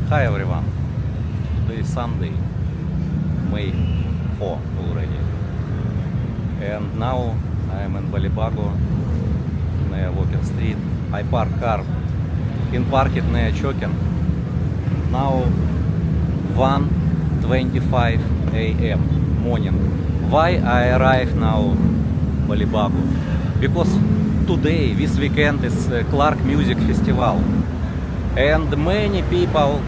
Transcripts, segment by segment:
Hi everyone. Today is Sunday, May 4 already. And now I am in Balibago, near Walking Street. I park car in Parkit near Chokin. Now 1:25 a.m. morning. Why I arrive now Balibago? Because today, this weekend, is Clark Music Festival. And many people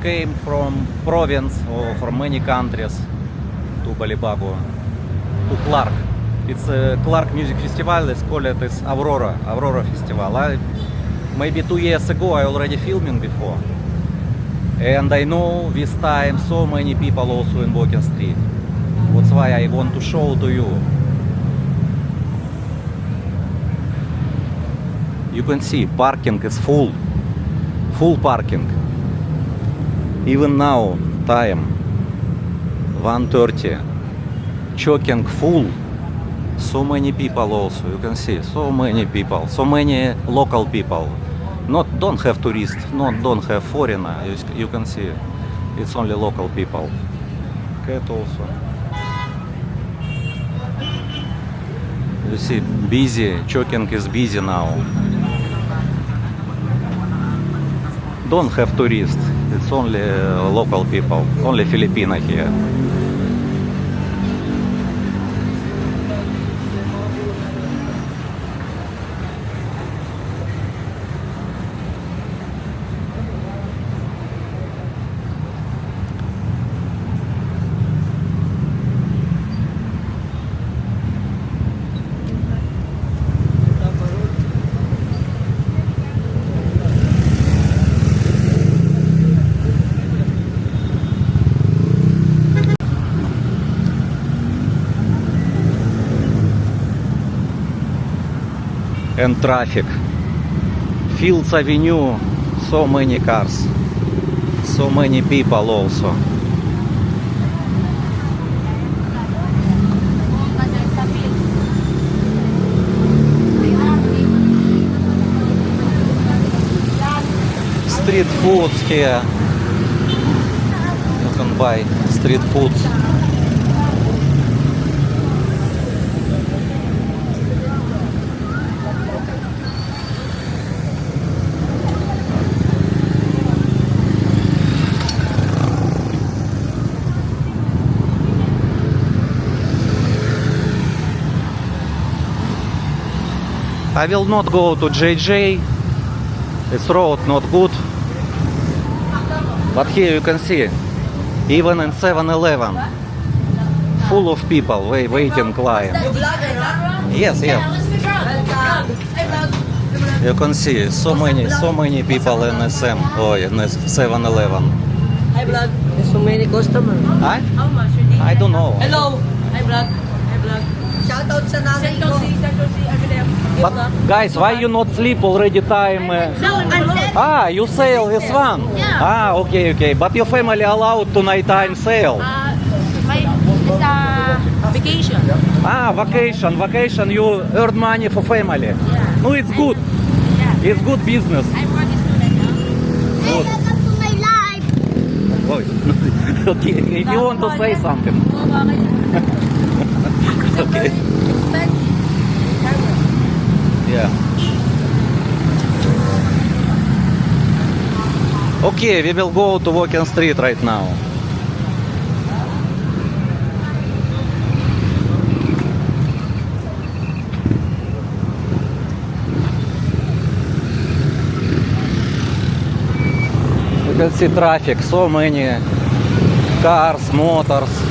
came from province or from many countries to Balibago, to Clark. It's a Clark Music Festival. Let's call it as Aurora Festival. Maybe 2 years ago I already filming before, and I know this time so many people also in Walking Street. That's why I want to show to you. You can see parking is full parking. Even now, time 1:30, choking full. So many people also, you can see, so many people, so many local people. Don't have tourists, don't have foreigner, you can see, it's only local people. Cat also. You see, busy, choking is busy now. Don't have tourists, it's only local people, only Filipino here. And traffic. Fields Avenue, so many cars, so many people also. Street foods here. You can buy street foods. I will not go to JJ, it's road not good, but here you can see, even in 7-Eleven, full of people waiting line. Yes. You can see so many people in SM or in 7-Eleven. Hi vlog. There's so many customers. Huh? How much your day? I don't know. Hello. Hi vlog. Shout out sa nanay ko. But guys, why you not sleep already time? You sail this one? Yeah. Okay. But your family allowed to nighttime sail? It's a vacation. Vacation. You earn money for family. Yeah. No, it's good. Yeah. It's good business. I'm working student now. Good. Welcome to my life. Okay, if you want to say something. Okay. Yeah. Okay, we will go to Walking Street right now. You can see traffic, so many cars, motors.